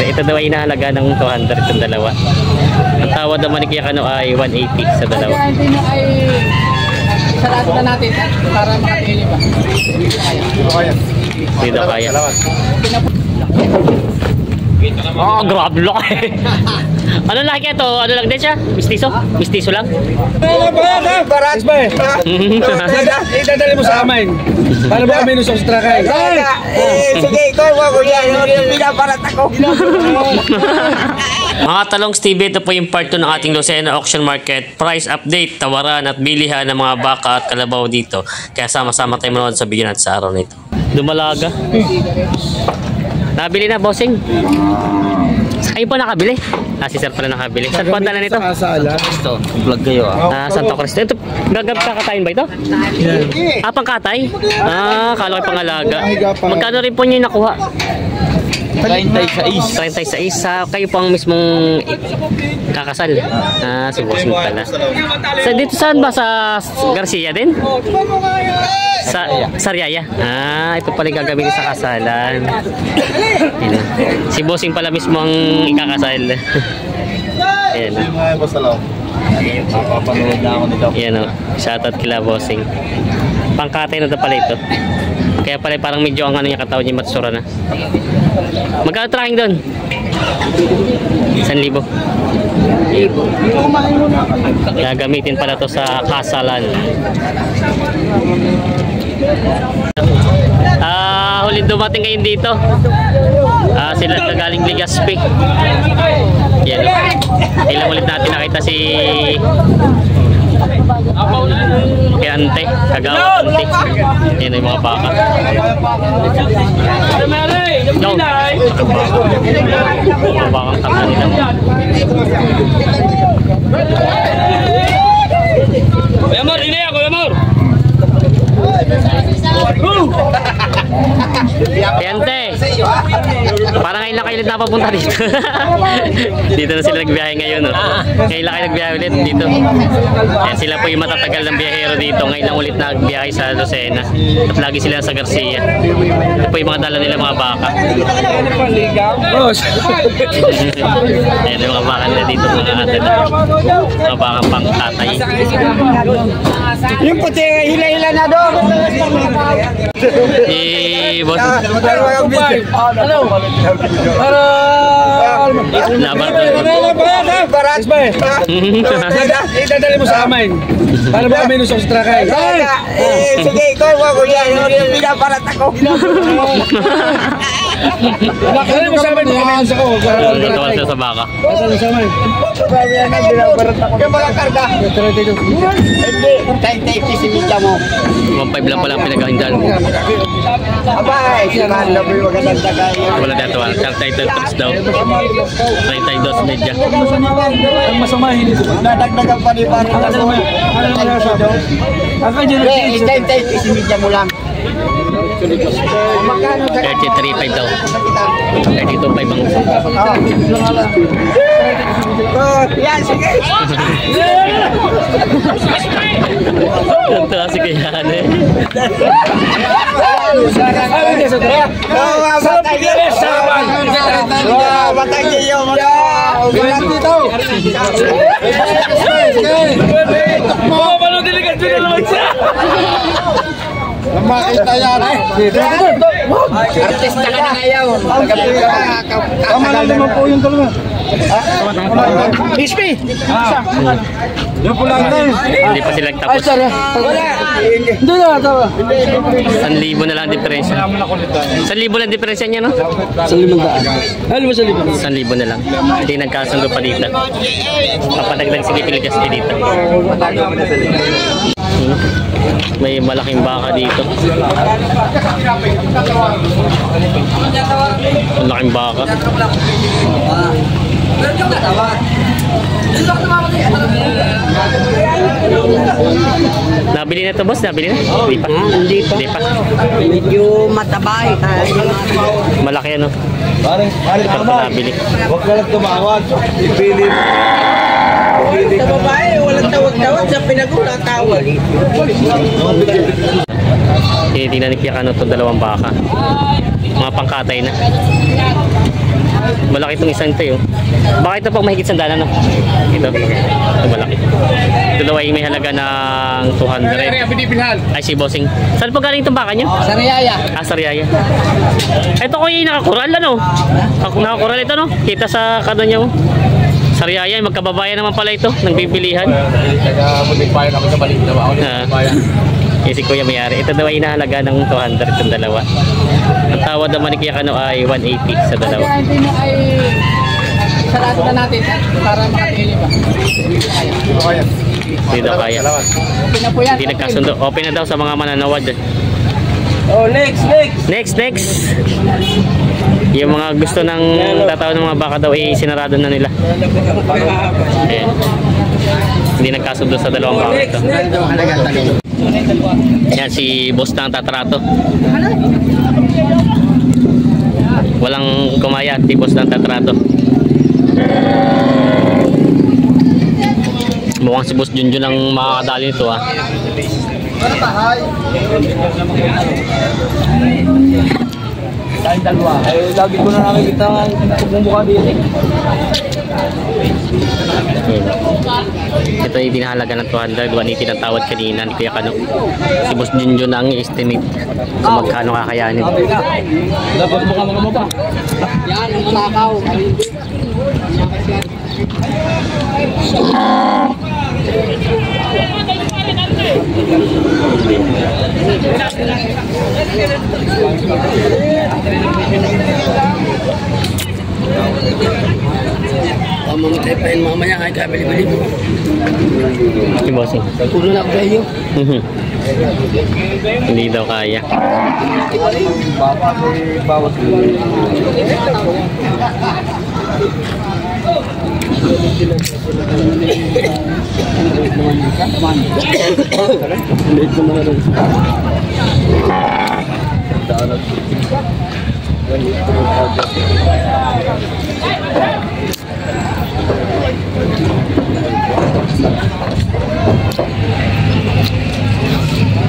Ito daw ay inahalaga ng 200 itong dalawa. Ang tawad naman ni Kuya Kano ay 180 sa dalawa. Sarado na natin para makatili ba? Hindi daw kaya. Oh, grabe laki. Ano laki ito? Ano lang din siya? Mistiso? Mistiso lang? Baras ba eh? Idadali mo sa amin. Para ba kami nung substrakay? Sige, ikaw ko yan. Yung pinaparat ako. Mga talong Stevie, ito po yung part 2 ng ating Lucena Auction Market. Price update, tawaran at bilihan ng mga baka at kalabaw dito. Kaya sama-sama tayo manood sa video natin sa araw na ito. Dumalaga. Nabili na, bossing? Kayo po nakabili? Si sir pala nakabili. Saan po ang dala nito? Ito, vlog kayo Santo Cristo. Ito, gagab kakatayin ba ito? Yeah. Pangkatay? Kala ko pangalaga. Magkano rin po niyo nakuha? 36. Kayo po ang mismong kakasal. Si bossing pala. Dito saan ba? Sa Garcia din? Sa Sariaya. Ito pala gagamitin sa kasalan. Si bossing pala mismo ang ikakasal. Ayan. Papapanood na ako nito. Ayan o. Shoutout kila bossing. Pangkatay na ito pala ito. Kaya pala parang medyo ang ano niya katawan niya matsura na. Magkano tracking doon? 1,000. Gagamitin pala to sa kasalan. Huling dumating ngayon dito. Sila galing Legazpi. Yan. Ilang ulit natin nakita si Ante, Kagawa Ante. Yan yung mga baka. No. Mga bakang tanga nila. Kuya Mor, ini ya Kuya Mor. Ante, parang ngayon lang kayo ulit napapunta dito. Dito na sila nagbiyahe ngayon. Ngayon lang kayo nagbiyahe ulit dito. Yan, sila po yung matatagal ng biyahero dito. Ngayon lang ulit nagbiyahe sa Lucena. At lagi sila sa Garcia. Ito po yung mga dala nila mga baka. Ayan yung mga baka nila dito. Mga baka pang tatay. Yung puti, hila-hila na doon. Boss. Ano? Para... Baras ba eh? Idadali mo sa amin. Para ba kami nung substrakay? Sige, ikaw ko yan. Yung pinaparat ako. Idadali mo sa amin. Natawa siya sa baka. Idadali mo sa amin. Yung mga karga. Hindi, tayo si Mika mo. 1.5 lang pala ang pinagkahindan. Abay, sinahan na mo yung magandang tagay. Wala dito. Ang title tricks daw. 32 media. Ang masamahin. Dadagdagan pa ni Parang. Ako dyan tayo si Mika mo lang. 33.5 daw. 32.5 ang Yan, sige. ganito kasi kaya eh. Makita yan. Artista ka na ngayon. Tama naman po yung dalawa. Bispi! Yung pula na Hindi pa sila tapos. Hindi na, tawa. 1,000 na lang diferensya. 1,000 lang diferensya niya, no? 1,000. Ano ba 1,000? 1,000 na lang. Hindi nagkasundo pa dito. Papadagdag sige Piligas dito. May malaking baka dito. Malaking baka. Nabili na to, boss? Nabili na? Hindi pa. Hindi pa. Hindi pa. Medyo matabay. Malaki ano? Parang Hindi pa nabili. huwag ka lang tumawag. Ipili. Sa babae, walang tawag-tawag sa pinag-ulatawag. Tinitingnan ni Kuya Kano itong dalawang baka. Mga pangkatay na. Malaki itong isang ito yun. Baka ito pang mahigit sandalan, no? Ito malaki. Dalawa yung may halaga ng 200. Ay, si Bossing. Saan po galing itong baka nyo? Sariyaya. Ah, Sariaya. Ito ko yung nakakural, ano? Nakakural ito, no? Kita sa kado niya, oh. Sariaya, magkababayan naman pala ito, ng bibilihan. Taga-mulipayan ako sa balik daw. Si Kuya Mayari. Ito daw ay inahalaga ng 200 itong dalawa. Ang tawad naman ni Kuya Kano ay 180 sa dalawa. Hindi mo ay sarado na natin para makatili ba? Hindi daw kaya. Hindi nagkasundo. Open na daw sa mga mananawad. Oh, next. Next. Yung mga gusto ng tatawad ng mga baka daw ay sinarado na nila. Ayan. Hindi nagkasundo sa dalawang baka ito. Yan si boss ng tatrato. Walang kumaya, si boss ng tatrato. Mukhang si boss Junjun ang makakadali nito, ha. Tayong dalawa. Ay, lagi ko na nakikita ang mukha dito. Ito yung dinahalaga ng 200. 180 ng tawad kanina ni Kuya Kano. Si boss Junjun ang estimate kung magkano kakayanin. Dapat mo ka. Yan, ang malakaw. Mamatay pa yun mamaya ay kabili-bili mo. Si bossing. Puno na ako sa iyo. Hindi daw kaya. Bawas.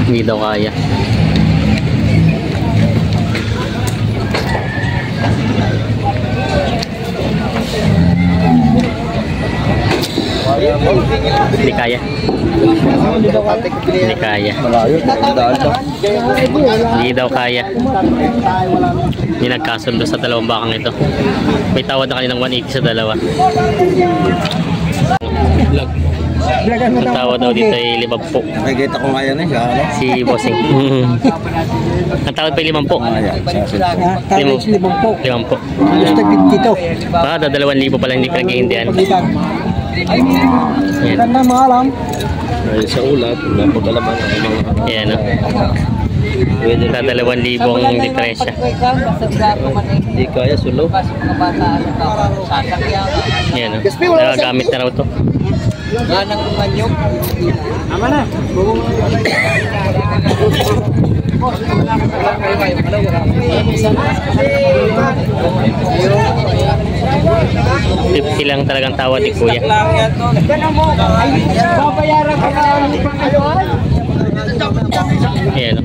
Hindi daw kaya. Hindi kaya. Hindi kaya. Hindi daw kaya. Hindi nagkasundo sa dalawang bakang ito. May tawad na kaninang 180 sa dalawa. Ang tawad daw dito ay 50 po. Nakikita ko nga yan Si Bossing. Ang tawad pa ay 50 po. 50 po. Gusto dito. Baka 2,000 pala hindi pinag-iindihan. Yan. Ganda mga alam. Ay, sa ulat, napagalaman ang mga... Yan, no? Sa 2,000 ang diferensya. Hindi kaya sulo. Yan, no? Nagagamit na raw to. Yan ang umanyok. Ama na. $50 lang talagang tawad ni Kuya. Babayaran ko na ang pangalawan. Ayan, no?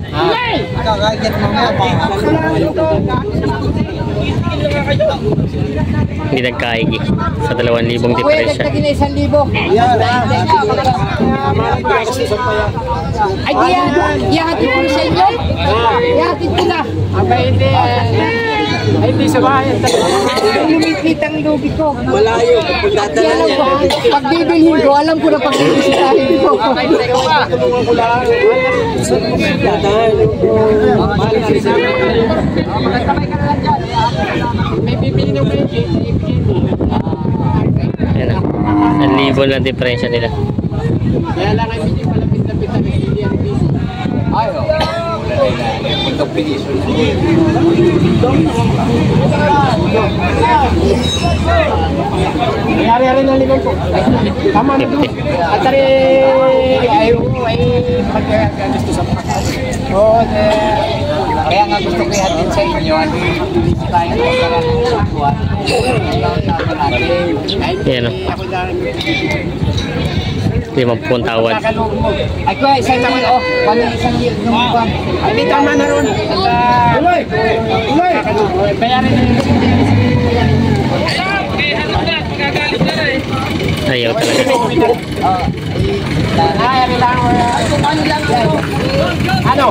Kakaget mga Hindi nagkaigi sa 2,000 diferensya. Kuya, nagtagin na 1,000. Yan. Ay, ihatid ko sa inyo? Ihatid ko na. Aba, hindi. Ay, hindi sa bahay. Lumikit ang lubi ko. Malayo. Pag bibilhin ko, alam ko na pag bibilhin ko. May bibili na may Ayan, no? 1,000 lang diferensya nila. kaya lang ay hindi palapit-lapit ang hindi ang busy. Ayo. Ito pinis. Nangyari rin ang limang po. Tama na doon. At tari ay gusto sa mga. Oo, kaya nga gusto ko ihatid sa inyo. Tayo na pagkaran ng buwan. Ayan, no? 50 tawad. Ay ko, isang naman, oh. Kami isang year nung buwan. Ay, di tama na ron. Uloy! Uloy! Bayarin na yun. Ayaw talaga. Ano?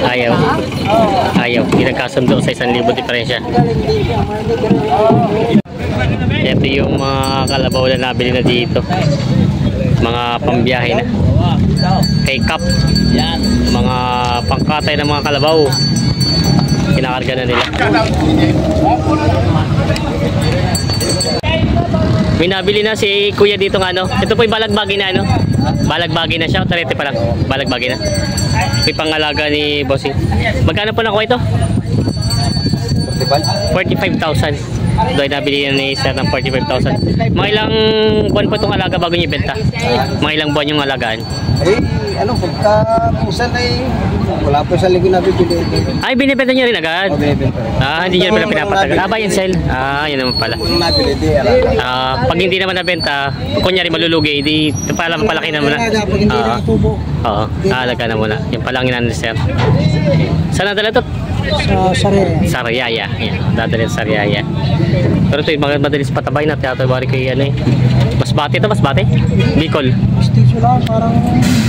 Ayaw. Ayaw. Pinagkasundo sa 1,000 diferensya. Ito yung mga kalabaw na nabili na dito. Mga pambiyahe na. Kay Cap. Mga pangkatay ng mga kalabaw. Kinakarga na nila. May nabili na si Kuya dito ng ano. Ito po yung balagbagi na ano. Balagbagi na siya. Tarete pa lang. Balagbagi na. May pangalaga ni Bossing. Magkano po nakuha ito? 45,000. Doon nabili na ni Sir ng 45,000. Mga ilang buwan po itong alaga bago niyo ibenta? Mga ilang buwan yung alagaan? Ano, pagka-pusan ay wala po sa linggo na bibili. Ay, binibenta niyo rin agad? Hindi niyo pala pinapatagal. Ba yung sale? Yun naman pala. Pag hindi naman nabenta, kunyari malulugi, di palaki na muna. Oo, alaga na muna. Yung palang inan ni Sir. Saan nadala ito? Sa Sariaya. Sariaya. Dadalhin sa Sariaya. Pero ito yung mga madalis patabay na tiyatawari kay ano eh. Masbate ito, Masbate? Bicol. Station lang, parang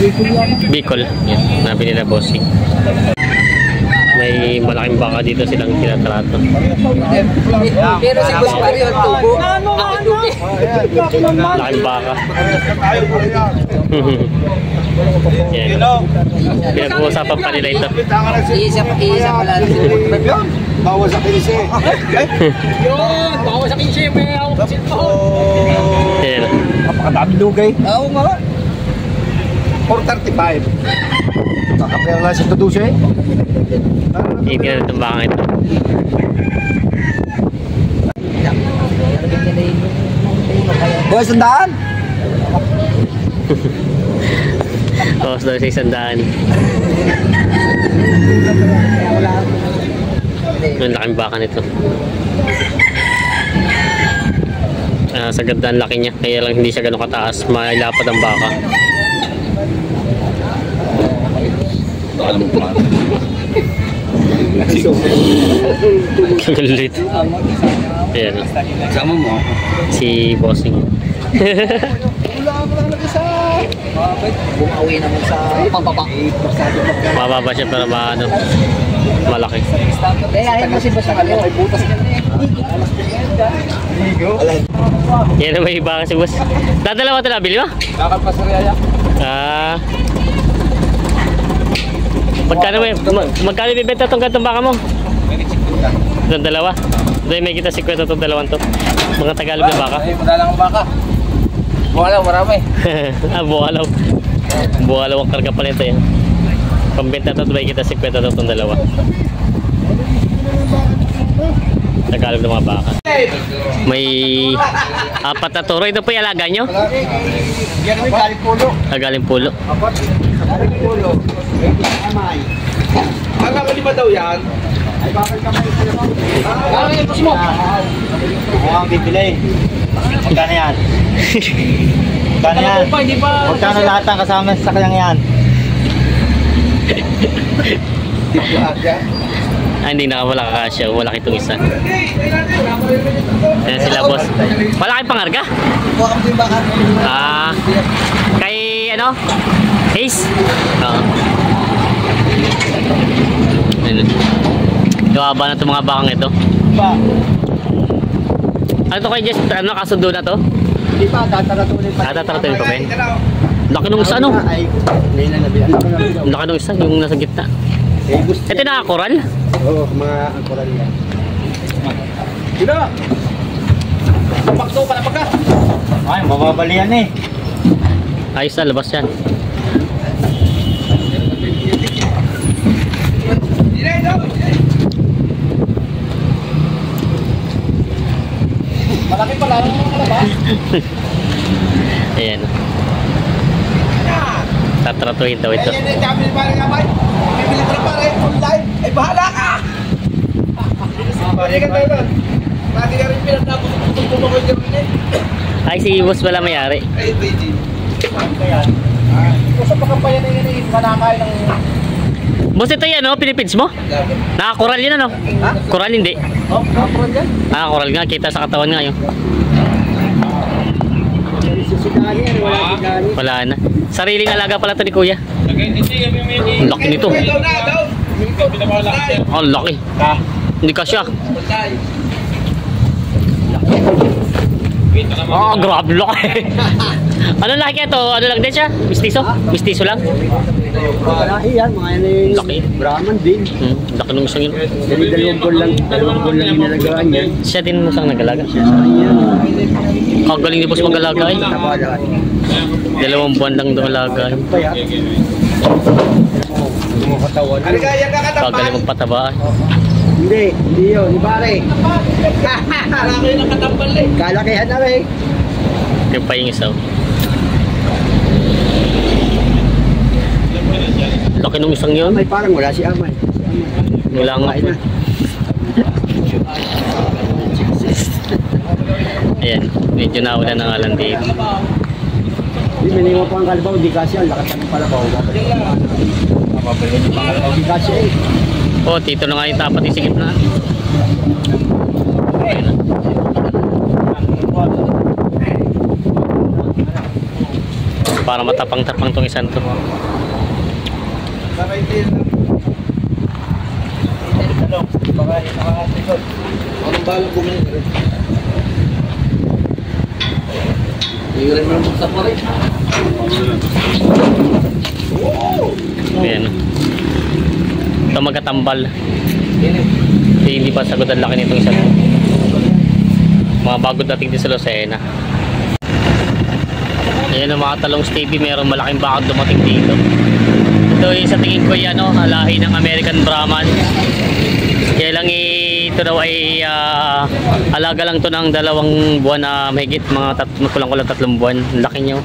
Bicol yan. Bicol. Yan, nabili na Bossing. May malaking baka dito silang tinatrato. Pero si Boss Mario, tubo. Malaking baka. Yan. Pinag-uusapan pa nila ito. Isa pala. Bawas sa 15. Yun, bawas sa 15. May ako kasi ito. Yan. Napakadami lugay. Oo nga. 435. Nakapera lang sa tudusya eh. Tingnan itong baka ito. Boy, sandaan! Tapos daw sa 100. Ang laking baka nito. Sa ganda ang laki niya. Kaya lang hindi siya ganun kataas. Mailapad ang baka. Kulit. Ayan. Sama mo ako. Si Bossing. Bumawi naman sa pababa. Mababa siya pero malaki. Kaya ayaw mo si Boss Mario. May butas ka na eh. Yan na may baka si Boss. Dadalawa ito nabili mo? Lakad pa sa Sariaya. Magkano bibenta itong gantong baka mo? Itong dalawa? Doon may kita 50 itong dalawang to. Mga Tagalog na baka. Ay, madalang ang baka. Buwalaw, marami. Buwalaw. Buwalaw ang karga pala ito yan. Pambenta ito, may kita 50 itong dalawa. Tagalog na mga baka. May 4 na toro. Ito po yung alaga nyo? Yan ang galing pulo. Galing pulo. Galing pulo. Amay. Ang kamali ba daw yan? Ay, bakit kamay sa'yo? Ay, ipos mo. Ako ang bibili. Magkano yan? Magkano yan? Magkano lahat ang kasama sa kanyang yan? Tipo aga. Hindi na wala kakasya. Malaki itong isa. Ayan sila boss. Malaki pangarga? Huwag kang baka. Kay ano? Ace? Oo. Gawaba na itong mga bakang ito. Ano to kay Jess? Ano kasundo na to? Hindi pa, tataratunin pa. Tataratunin pa ba yun? Laki nung isa no? Laki nung isa, yung nasa gitna. Ito na koral? Oo, mga koral yan. Sino? Pakto pa na pagka. Ay, mababalian eh. Ayos na, labas yan. Malaki pala, ano ba? Ayan. Tatratuhin daw ito. Ayan, kami pare nga ba? Bibili ko na pare, online. Ay, bahala ka! Pare ka tayo ba? Pati ka rin pinatapos kung bumakot ka rin eh. Ay, si boss wala mayari. Ay, Beijing. Kaya. Gusto pa kampayan na yun eh. Manakay ng Boss, ito yan, no? Pinipids mo? Nakakoral yun, ano? Ha? Koral hindi. Oh, kapon dyan. Koral nga. Kita sa katawan nga yun. Susidani yan, wala sigani. Wala na. Sariling alaga pala to ni Kuya. Ang laki nito. Ang laki. Hindi kasya. Grabe laki. Ano laki ito? Ano lang din siya? Mistiso? Mistiso lang? Malaki yan, mga yan ay Laki. Brahman din. Laki nung isang yun. Dalawang buwan lang inalagaan yan. Siya din mo sang nagalaga. Siya sa kanya. Kagaling ni boss mag-alaga eh. Tabalaan. 2 buwan lang doon alaga. Kaya, mga katawan. Kagaling magpataba. Hindi yun, di pare. Kalaki ng katambal eh. Kalakihan na rin. Yung pa yung isa. Laki nung isang yun. Amay, parang wala si Amay. Wala nga. Kumain na. Ayan, medyo nawala ng alam dito. Hindi, may pa ang kalabaw, di kasi ang lakas ng kalabaw. Di kasi eh. Oh, dito na nga yung tapat isigip na. Ayan na. Para matapang-tapang tong isang to. Ayan. Ito magkatambal. Hindi pa sagot ang laki nitong isa. Mga bago dating din sa Lucena. Ayan ang mga talong steady, mayroong malaking bakod dumating dito. Ito yung sa tingin ko yan, lahi ng American Brahman. Kaya lang ito daw ay alaga lang to ng 2 buwan na mahigit, mga kulang-kulang 3 buwan. Laki nyo.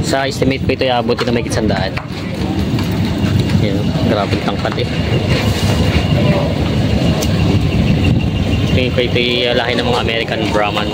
Sa estimate po ito iabuti na mahigit 100. Yan, grabe tangkad eh. Tingin ko ito yung lahi ng mga American Brahman.